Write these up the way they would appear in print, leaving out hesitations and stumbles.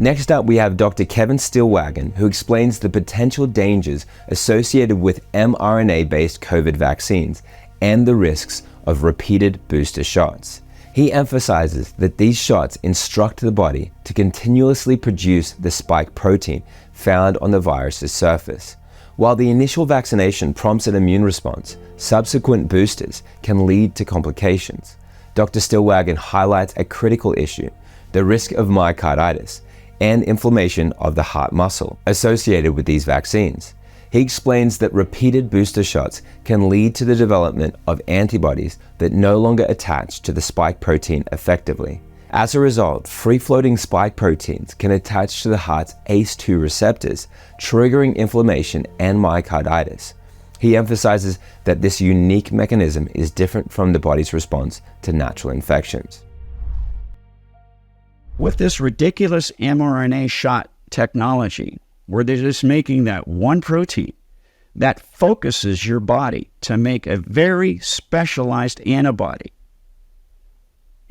Next up, we have Dr. Kevin Stillwagon, who explains the potential dangers associated with mRNA-based COVID vaccines and the risks of repeated booster shots. He emphasizes that these shots instruct the body to continuously produce the spike protein found on the virus's surface. While the initial vaccination prompts an immune response, subsequent boosters can lead to complications. Dr. Stillwagon highlights a critical issue: the risk of myocarditis and inflammation of the heart muscle associated with these vaccines. He explains that repeated booster shots can lead to the development of antibodies that no longer attach to the spike protein effectively. As a result, free-floating spike proteins can attach to the heart's ACE2 receptors, triggering inflammation and myocarditis. He emphasizes that this unique mechanism is different from the body's response to natural infections. With this ridiculous mRNA shot technology, where they're just making that one protein that focuses your body to make a very specialized antibody.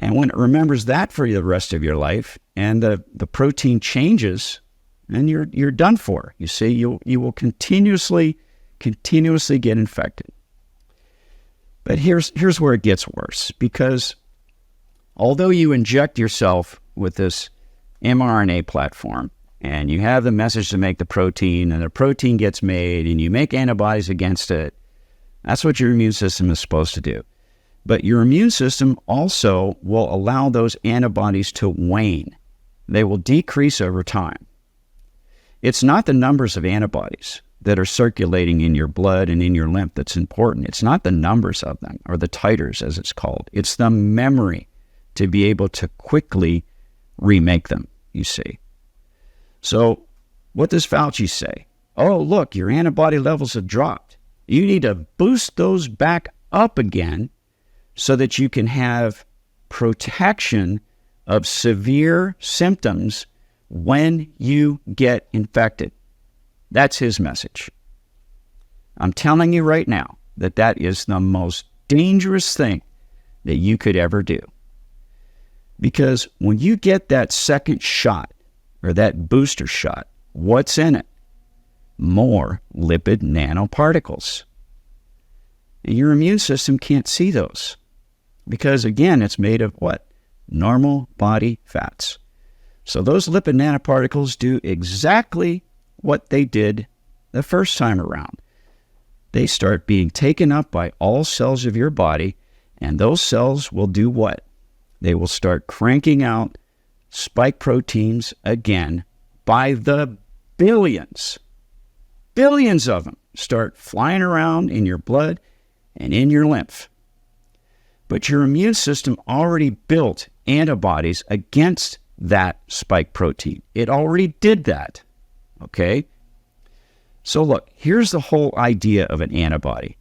And when it remembers that for the rest of your life, and the protein changes, then you're done for. You see, you will continuously get infected. But here's where it gets worse, because although you inject yourself with this mRNA platform, and you have the message to make the protein, and the protein gets made, and you make antibodies against it, that's what your immune system is supposed to do. But your immune system also will allow those antibodies to wane. They will decrease over time. It's not the numbers of antibodies that are circulating in your blood and in your lymph that's important. It's not the numbers of them, or the titers as it's called. It's the memory to be able to quickly remake them, you see. So what does Fauci say? Oh, look, your antibody levels have dropped. You need to boost those back up again so that you can have protection of severe symptoms when you get infected. That's his message. I'm telling you right now that that is the most dangerous thing that you could ever do. Because when you get that second shot, or that booster shot, what's in it? More lipid nanoparticles. And your immune system can't see those. Because again, it's made of what? Normal body fats. So those lipid nanoparticles do exactly what they did the first time around. They start being taken up by all cells of your body, and those cells will do what? They will start cranking out spike proteins again by the billions. Billions of them start flying around in your blood and in your lymph. But your immune system already built antibodies against that spike protein. It already did that. Okay? So look, here's the whole idea of an antibody.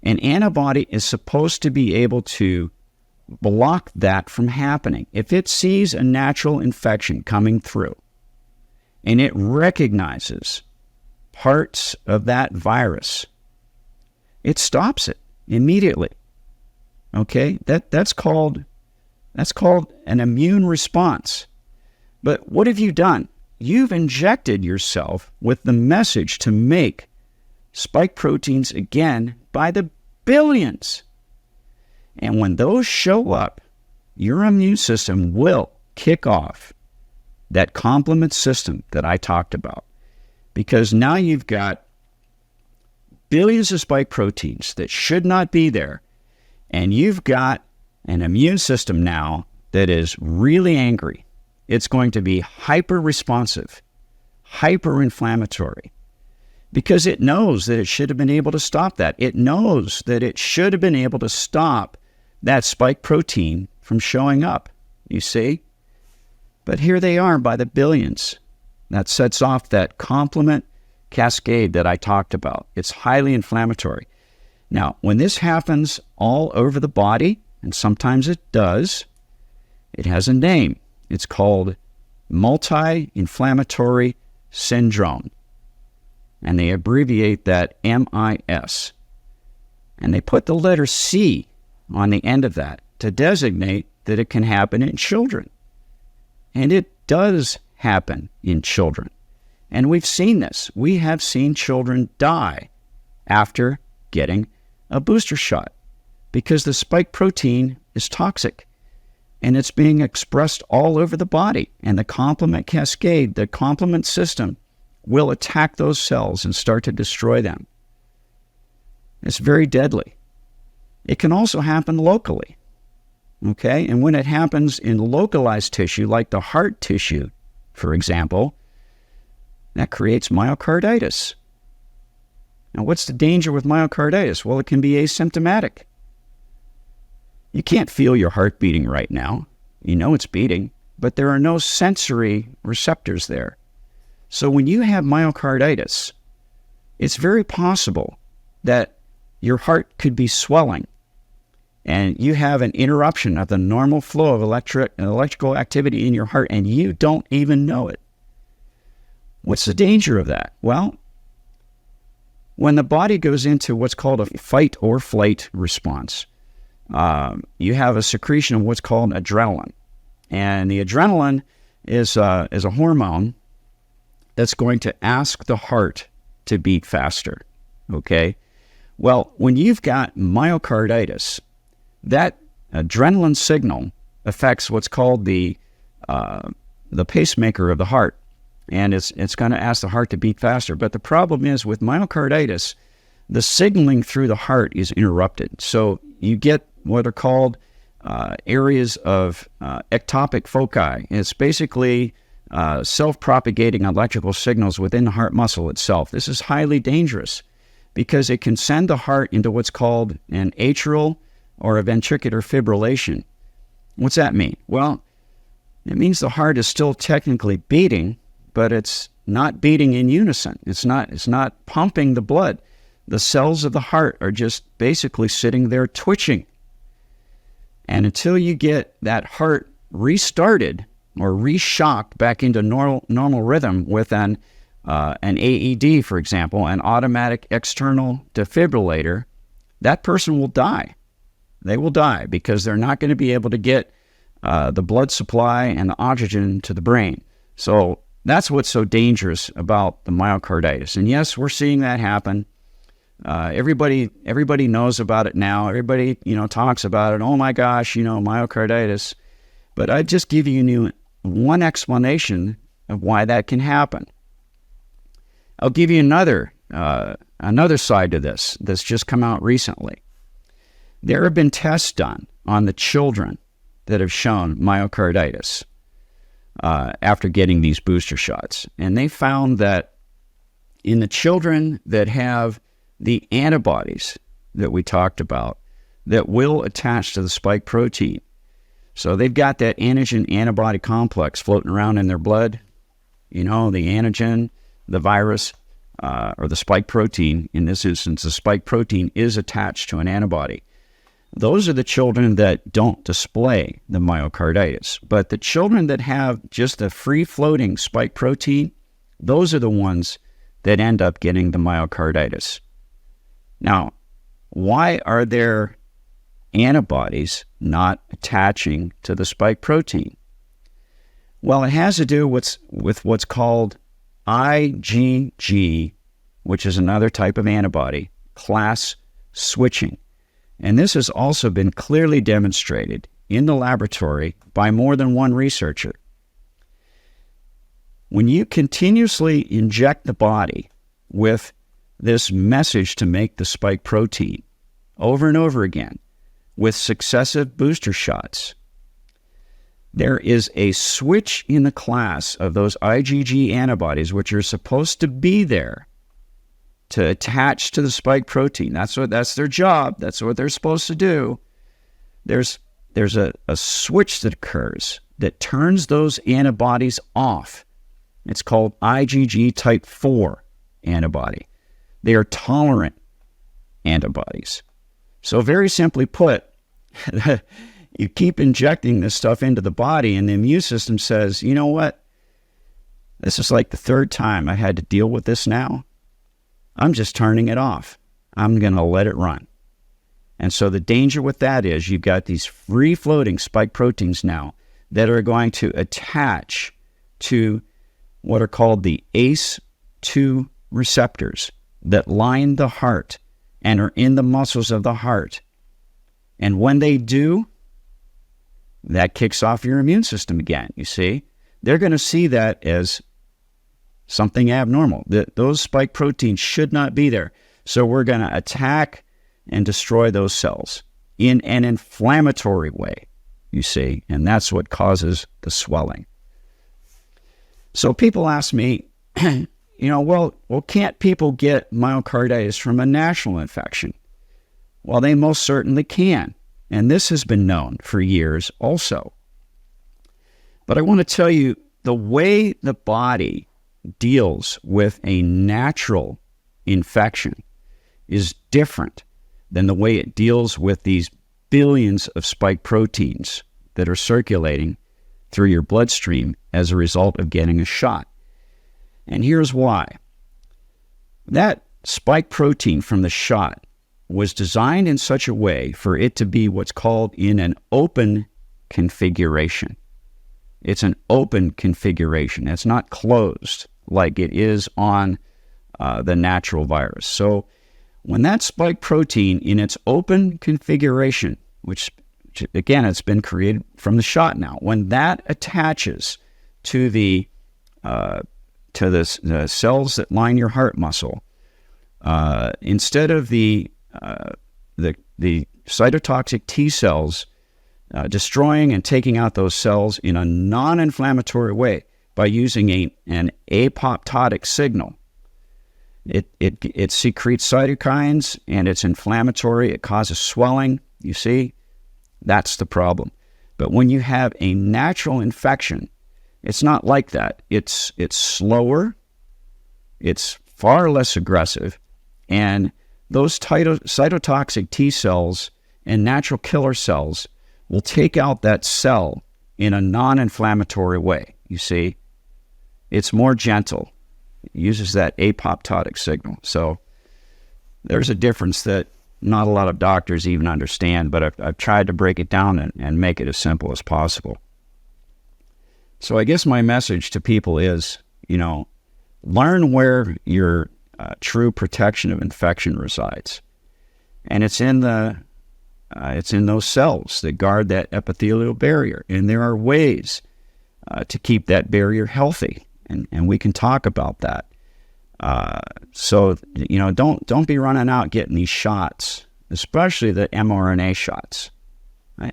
An antibody is supposed to be able to block that from happening. If it sees a natural infection coming through and it recognizes parts of that virus, it stops it immediately. Okay? That's called an immune response. But what have you done? You've injected yourself with the message to make spike proteins again by the billions. And when those show up, your immune system will kick off that complement system that I talked about. Because now you've got billions of spike proteins that should not be there. And you've got an immune system now that is really angry. It's going to be hyper-responsive, hyper-inflammatory. Because it knows that it should have been able to stop that. It knows that it should have been able to stop that spike protein from showing up, you see? But here they are by the billions. That sets off that complement cascade that I talked about. It's highly inflammatory. Now, when this happens all over the body, and sometimes it does, it has a name. It's called multi-inflammatory syndrome. And they abbreviate that MIS. And they put the letter C on the end of that to designate that it can happen in children. And it does happen in children. And we've seen this. We have seen children die after getting a booster shot because the spike protein is toxic and it's being expressed all over the body. And the complement cascade, the complement system, will attack those cells and start to destroy them. It's very deadly. It can also happen locally. Okay? And when it happens in localized tissue, like the heart tissue, for example, that creates myocarditis. Now, what's the danger with myocarditis? Well, it can be asymptomatic. You can't feel your heart beating right now. You know it's beating, but there are no sensory receptors there. So when you have myocarditis, it's very possible that your heart could be swelling and you have an interruption of the normal flow of electrical activity in your heart and you don't even know it. What's the danger of that? Well, when the body goes into what's called a fight or flight response, you have a secretion of what's called adrenaline. And the adrenaline is a hormone that's going to ask the heart to beat faster, okay? Well, when you've got myocarditis, that adrenaline signal affects what's called the pacemaker of the heart, and it's going to ask the heart to beat faster. But the problem is with myocarditis, the signaling through the heart is interrupted. So you get what are called areas of ectopic foci. It's basically self-propagating electrical signals within the heart muscle itself. This is highly dangerous because it can send the heart into what's called an atrial or a ventricular fibrillation. What's that mean? Well, it means the heart is still technically beating, but it's not beating in unison. It's not pumping the blood. The cells of the heart are just basically sitting there twitching. And until you get that heart restarted or reshocked back into normal rhythm with an AED, for example, an automatic external defibrillator, that person will die. They will die because they're not going to be able to get the blood supply and the oxygen to the brain. So that's what's so dangerous about the myocarditis. And yes, we're seeing that happen. Everybody knows about it now. Everybody, talks about it. Oh my gosh, myocarditis. But I've just given you one explanation of why that can happen. I'll give you another side to this that's just come out recently. There have been tests done on the children that have shown myocarditis after getting these booster shots. And they found that in the children that have the antibodies that we talked about that will attach to the spike protein, so they've got that antigen-antibody complex floating around in their blood, the antigen, the virus, or the spike protein. In this instance, the spike protein is attached to an antibody. Those are the children that don't display the myocarditis. But the children that have just a free-floating spike protein, those are the ones that end up getting the myocarditis. Now, why are there antibodies not attaching to the spike protein? Well, it has to do with what's called IgG, which is another type of antibody, class switching. And this has also been clearly demonstrated in the laboratory by more than one researcher. When you continuously inject the body with this message to make the spike protein over and over again with successive booster shots, there is a switch in the class of those IgG antibodies, which are supposed to be there to attach to the spike protein. That's their job. That's what they're supposed to do. There's a switch that occurs that turns those antibodies off. It's called IgG type 4 antibody. They are tolerant antibodies. So very simply put, you keep injecting this stuff into the body and the immune system says, you know what? This is like the third time I had to deal with this now. I'm just turning it off. I'm going to let it run. And so the danger with that is you've got these free-floating spike proteins now that are going to attach to what are called the ACE2 receptors that line the heart and are in the muscles of the heart. And when they do, that kicks off your immune system again, you see. They're going to see that as something abnormal. Those spike proteins should not be there. So we're going to attack and destroy those cells in an inflammatory way, you see. And that's what causes the swelling. So people ask me, well, can't people get myocarditis from a natural infection? Well, they most certainly can. And this has been known for years also. But I want to tell you, the way the body deals with a natural infection is different than the way it deals with these billions of spike proteins that are circulating through your bloodstream as a result of getting a shot. And here's why. That spike protein from the shot was designed in such a way for it to be what's called in an open configuration. It's an open configuration. It's not closed like it is on the natural virus. So when that spike protein in its open configuration, which again, it's been created from the shot now, when that attaches to the cells that line your heart muscle, instead of the cytotoxic T cells destroying and taking out those cells in a non-inflammatory way by using an apoptotic signal, it secretes cytokines and it's inflammatory. It causes swelling. You see, that's the problem. But when you have a natural infection, it's not like that. It's slower. It's far less aggressive, and those cytotoxic T cells and natural killer cells will take out that cell in a non-inflammatory way, you see. It's more gentle. It uses that apoptotic signal. So there's a difference that not a lot of doctors even understand, but I've tried to break it down and make it as simple as possible. So I guess my message to people is, learn where your true protection of infection resides. And it's in those cells that guard that epithelial barrier. And there are ways to keep that barrier healthy. And we can talk about that. So don't be running out getting these shots, especially the mRNA shots.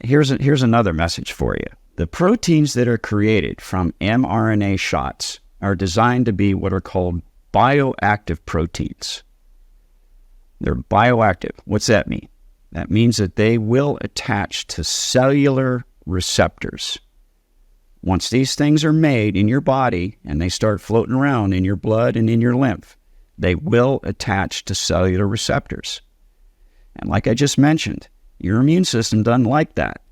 Here's another message for you. The proteins that are created from mRNA shots are designed to be what are called bioactive proteins. They're bioactive. What's that mean? That means that they will attach to cellular receptors. Once these things are made in your body and they start floating around in your blood and in your lymph, they will attach to cellular receptors. And like I just mentioned, your immune system doesn't like that.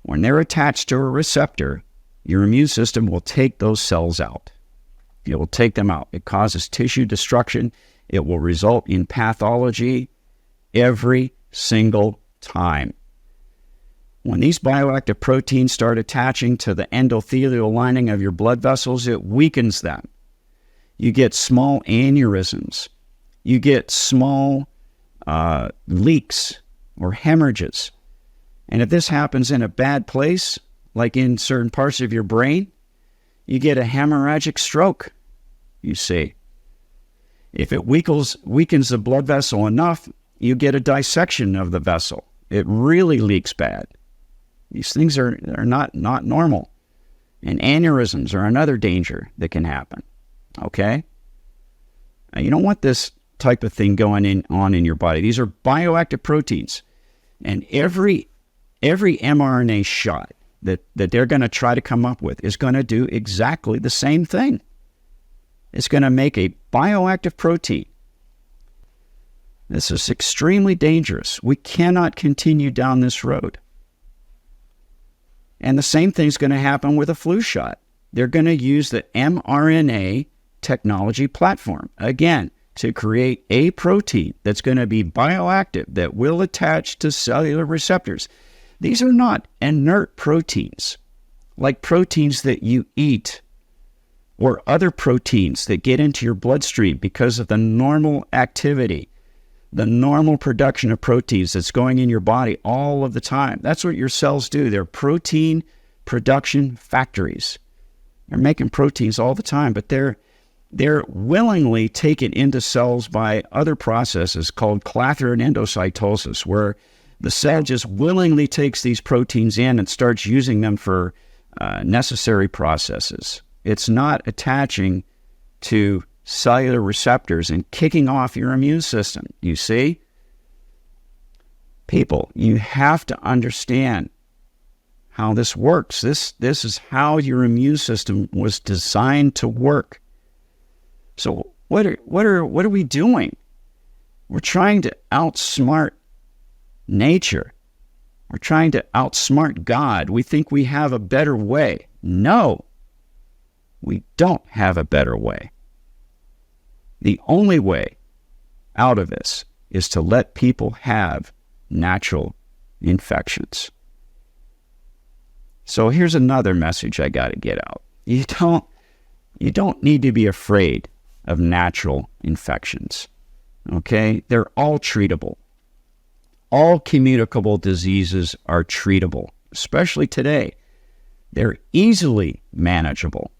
When they're attached to a receptor, your immune system will take those cells out. It will take them out. It causes tissue destruction. It will result in pathology every single time. When these bioactive proteins start attaching to the endothelial lining of your blood vessels, it weakens them. You get small aneurysms. You get small leaks or hemorrhages. And if this happens in a bad place, like in certain parts of your brain, you get a hemorrhagic stroke, you see. If it weakens the blood vessel enough, you get a dissection of the vessel. It really leaks bad. These things are not normal. And aneurysms are another danger that can happen. Okay? Now, you don't want this type of thing going on in your body. These are bioactive proteins. And every mRNA shot that they're going to try to come up with is going to do exactly the same thing. It's going to make a bioactive protein. This is extremely dangerous. We cannot continue down this road. And the same thing's going to happen with a flu shot. They're going to use the mRNA technology platform, again, to create a protein that's going to be bioactive, that will attach to cellular receptors. These are not inert proteins, like proteins that you eat or other proteins that get into your bloodstream because of the normal activity, the normal production of proteins that's going in your body all of the time. That's what your cells do. They're protein production factories. They're making proteins all the time, but they're willingly taken into cells by other processes called clathrin endocytosis, where the cell just willingly takes these proteins in and starts using them for necessary processes. It's not attaching to cellular receptors and kicking off your immune system. You see? People, you have to understand how this works. This is how your immune system was designed to work. So what are we doing? We're trying to outsmart nature. We're trying to outsmart God. We think we have a better way. No, we don't have a better way. The only way out of this is to let people have natural infections. So here's another message I got to get out. You don't need to be afraid of natural infections. Okay? They're all treatable. All communicable diseases are treatable, especially today. They're easily manageable.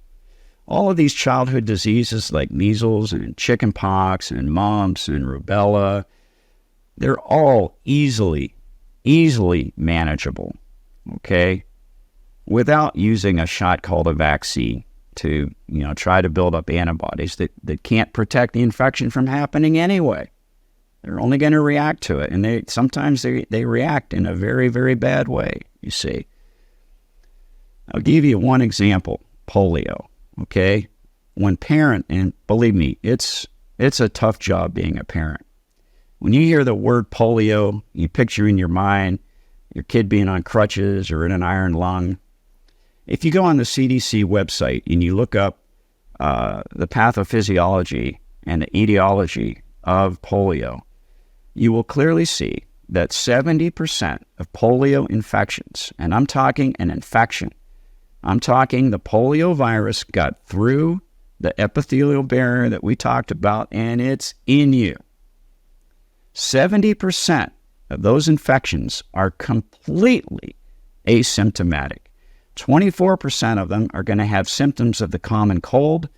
All of these childhood diseases like measles and chickenpox and mumps and rubella, they're all easily manageable, okay? Without using a shot called a vaccine to, try to build up antibodies that can't protect the infection from happening anyway. They're only going to react to it, and sometimes they react in a very, very bad way, you see. I'll give you one example, polio, okay? When parent, and believe me, it's a tough job being a parent. When you hear the word polio, you picture in your mind your kid being on crutches or in an iron lung. If you go on the CDC website and you look up the pathophysiology and the etiology of polio, you will clearly see that 70% of polio infections, and I'm talking an infection, I'm talking the polio virus got through the epithelial barrier that we talked about, and it's in you. 70% of those infections are completely asymptomatic. 24% of them are going to have symptoms of the common cold.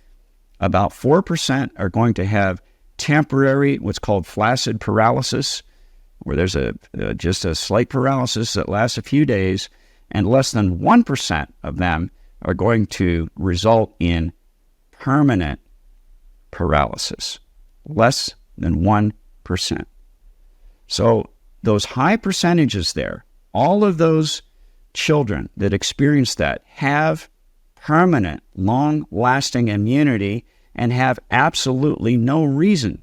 About 4% are going to have temporary, what's called flaccid paralysis, where there's just a slight paralysis that lasts a few days, and less than 1% of them are going to result in permanent paralysis. Less than 1%. So those high percentages there, all of those children that experience that have permanent, long-lasting immunity and have absolutely no reason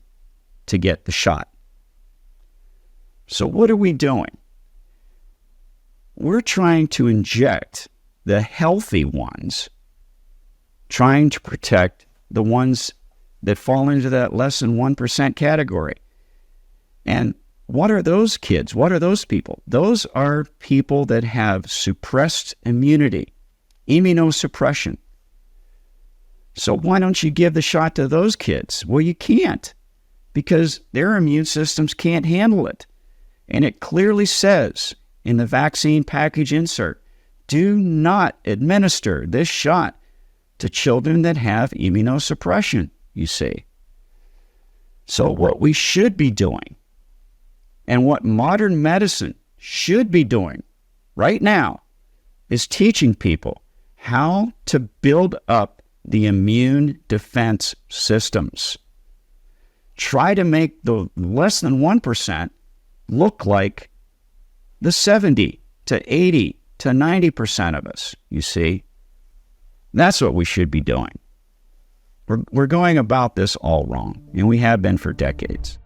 to get the shot. So what are we doing? We're trying to inject the healthy ones, trying to protect the ones that fall into that less than 1% category. And what are those kids? What are those people? Those are people that have suppressed immunity, immunosuppression. So why don't you give the shot to those kids? Well, you can't, because their immune systems can't handle it. And it clearly says in the vaccine package insert, do not administer this shot to children that have immunosuppression, you see. So what we should be doing, and what modern medicine should be doing right now, is teaching people how to build up the immune defense systems. Try to make the less than 1% look like the 70 to 80 to 90% of us, you see. That's what we should be doing. We're going about this all wrong, and we have been for decades.